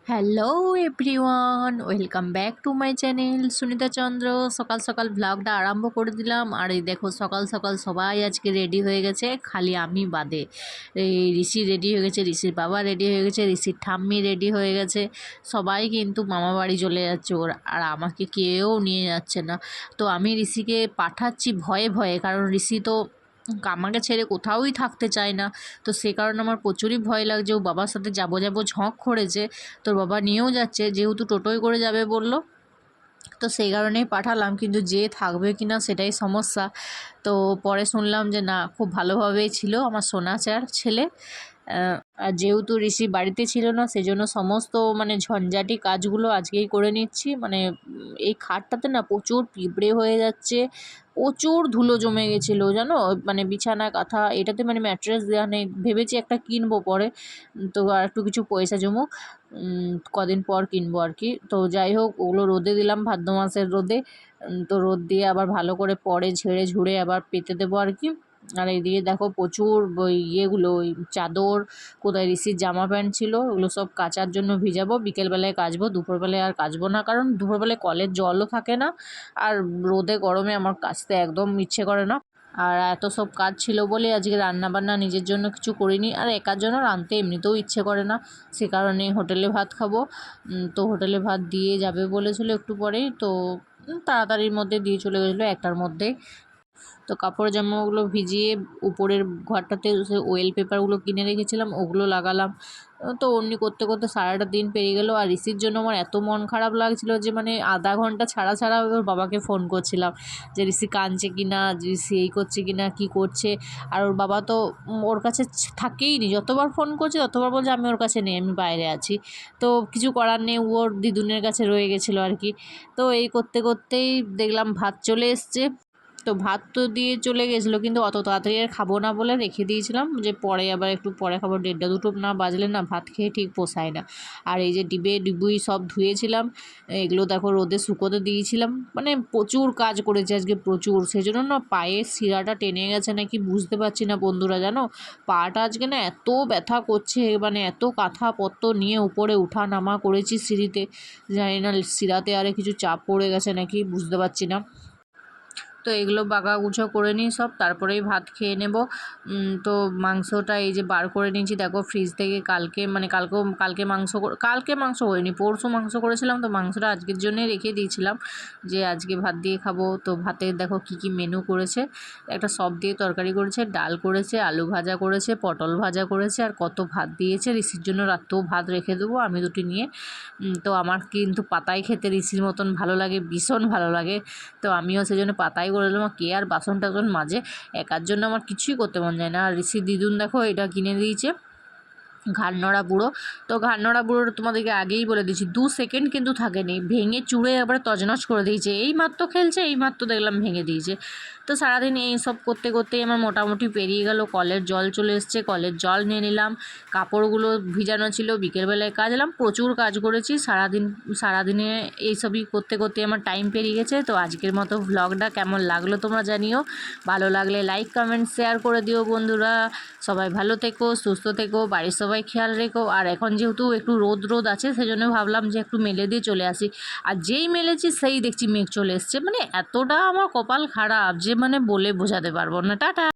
Hello everyone, welcome back to my channel Sunita Chandra. সকাল সকাল ব্লগটা আরম্ভ করে দিলাম। আর এই দেখো সকাল সকাল সবাই আজকে রেডি হয়ে গেছে, খালি আমি বাদে। এই ঋষি রেডি হয়ে গেছে, ঋষির বাবা রেডি হয়ে গেছে, ঋষির ঠাম্মি রেডি হয়ে গেছে। সবাই কিন্তু মামা বাড়ি চলে যাচ্ছে ওর, আর আমাকে কেউ নিয়ে যাচ্ছে না। তো আমি ঋষিকে পাঠাচ্ছি ভয়ে ভয়ে, কারণ ঋষি তো আমাকে ছেড়ে কোথাওই থাকতে চায় না। তো সে কারণে আমার প্রচুরই ভয় লাগছে। ও বাবার সাথে যাবো যাবো ঝোঁক করেছে, তোর বাবা নিয়েও যাচ্ছে, যেহেতু টোটোয় করে যাবে বললো। তো সেই কারণেই পাঠালাম, কিন্তু যে থাকবে কি না সেটাই সমস্যা। তো পরে শুনলাম যে না, খুব ভালোভাবেই ছিল আমার সোনাচার ছেলে। আর যেহেতু ঋষি বাড়িতে ছিল না, সেজন্য সমস্ত মানে ঝঞ্ঝাটি কাজগুলো আজকেই করে নিচ্ছি। মানে এই খাটটাতে না প্রচুর পিঁপড়ে হয়ে যাচ্ছে, প্রচুর ধুলো জমে গেছিলো জানো। মানে বিছানা কাঁথা এটাতে মানে ম্যাট্রেস দেওয়া নেই, ভেবেছি একটা কিনবো পরে। তো আর একটু কিছু পয়সা জমুক, কদিন পর কিনবো আর কি। তো যাই হোক, ওগুলো রোদে দিলাম, ভাদ্র মাসের রোদে। তো রোদ দিয়ে আবার ভালো করে পরে ঝেড়ে ঝুড়ে আবার পেতে দেবো আর কি। আর এইদিকে দেখো প্রচুর ওই ইয়েগুলো, ওই চাদর, কোথায় ঋষির জামা প্যান্ট ছিল ওগুলো সব কাচার জন্য ভিজাবো। বিকেলবেলায় কাচবো, দুপুরবেলায় আর কাচবো না, কারণ দুপুরবেলায় কলের জলও থাকে না। আর রোদে গরমে আমার কাচতে একদম ইচ্ছে করে না। আর এত সব কাজ ছিল বলে আজকে রান্নাবান্না নিজের জন্য কিছু করিনি, আর একার জন্য রাঁধতে এমনিতেও ইচ্ছে করে না। সে কারণে হোটেলে ভাত খাবো। তো হোটেলে ভাত দিয়ে যাবে বলেছিল একটু পরেই। তো তাড়াতাড়ির মধ্যে দিয়ে চলে গেছিলো, একটার মধ্যেই। তো কাপড় জামাগুলো ভিজিয়ে উপরের ঘরটাতে সে ওয়েল পেপারগুলো কিনে রেখেছিলাম, ওগুলো লাগালাম। তো অমনি করতে করতে সারাটা দিন পেরিয়ে গেল। আর ঋষির জন্য আমার এত মন খারাপ লাগছিল যে মানে আধা ঘন্টা ছাড়া ছাড়া ওর বাবাকে ফোন করছিলাম যে ঋষি কাঁদছে কি না, ঋষি এই করছে কি না, কী করছে। আর ওর বাবা তো ওর কাছে থাকেই নি, যতবার ফোন করছে ততবার বলছে আমি ওর কাছে নেই, আমি বাইরে আছি। তো কিছু করার নেই, ওর দিদুনের কাছে রয়ে গেছিলো আর কি। তো এই করতে করতেই দেখলাম ভাত চলে এসছে। তো ভাত তো দিয়ে চলে গেছিলো, কিন্তু অত তাড়াতাড়ি আর খাবো না বলে রেখে দিয়েছিলাম, যে পরে আবার একটু পরে খাবো। 1:30 2টো না বাজলে না ভাত খেয়ে ঠিক পোষায় না। আর এই যে ডিবে ডিবুই সব ধুয়েছিলাম, এগুলো দেখো রোদে শুকোতে দিয়েছিলাম। মানে প্রচুর কাজ করেছে আজকে, প্রচুর। সেজন্য না পায়ের শিরাটা টেনে গেছে নাকি বুঝতে পারছি না বন্ধুরা, জানো। পাটা আজকে না এত ব্যথা করছে, মানে এত কাঁথাপত্র নিয়ে উপরে উঠা নামা করেছি সিঁড়িতে, জানি না শিরাতে আরে কিছু চাপ পড়ে গেছে নাকি বুঝতে পারছি না। তো এগুলো বাগাগুছো করে নিই সব, তারপরেই ভাত খেয়ে নেব। তো মাংসটা এই যে বার করে নিয়েছি দেখো ফ্রিজ থেকে। কালকে মাংস করিনি, পরশু মাংস করেছিলাম। তো মাংসটা আজকের জন্যই রেখে দিয়েছিলাম, যে আজকে ভাত দিয়ে খাবো। তো ভাতে দেখো কি কি মেনু করেছে। একটা সব দিয়ে তরকারি করেছে, ডাল করেছে, আলু ভাজা করেছে, পটল ভাজা করেছে, আর কত ভাত দিয়েছে। ঋষির জন্য রাত্রেও ভাত রেখে দেবো আমি দুটি নিয়ে। তো আমার কিন্তু পাতায় খেতে ঋষির মতন ভালো লাগে, ভীষণ ভালো লাগে। তো আমিও সেজন্য পাতাই করে দিলাম। কে আর বাসন টাসন মাজে, একার জন্য আমার কিছুই করতে মন যায় না। আর ঋষি দিদুন দেখো এটা কিনে দিয়েছে, ঘাড়নড়া বুড়ো। তো ঘাড়নড়া বুড়োটা তোমাদেরকে আগেই বলে দিয়েছি, 2 সেকেন্ড কিন্তু থাকেনি, ভেঙে চুড়ে একবারে তছনছ করে দিয়েছে। এই মাত্র খেলছে, এই মাত্র দেখলাম ভেঙে দিয়েছে। তো সারাদিন এই সব করতে করতেই আমার মোটামুটি পেরিয়ে গেল। কলের জল চলে এসছে, কলের জল নিয়ে নিলাম। কাপড়গুলো ভিজানো ছিল, বিকেলবেলায় কাচলাম। প্রচুর কাজ করেছি সারাদিনে এইসবই করতে করতে আমার টাইম পেরিয়ে গেছে। তো আজকের মতো ভ্লগটা কেমন লাগলো তোমরা জানিও। ভালো লাগলে লাইক কমেন্ট শেয়ার করে দিও বন্ধুরা। সবাই ভালো থেকো, সুস্থ থেকো, বাড়ির সবাই খেয়াল রেখো। আর এখন যেহেতু একটু রোদ রোদ আছে, সেজন্য ভাবলাম যে একটু মেলে দিয়ে চলে আসি। আর যেই মেলেছি সেই দেখছি মেঘ চলে এসছে। মানে এতটা আমার কপাল খারাপ যে মানে বলে বোঝাতে পারবো না। টাটা।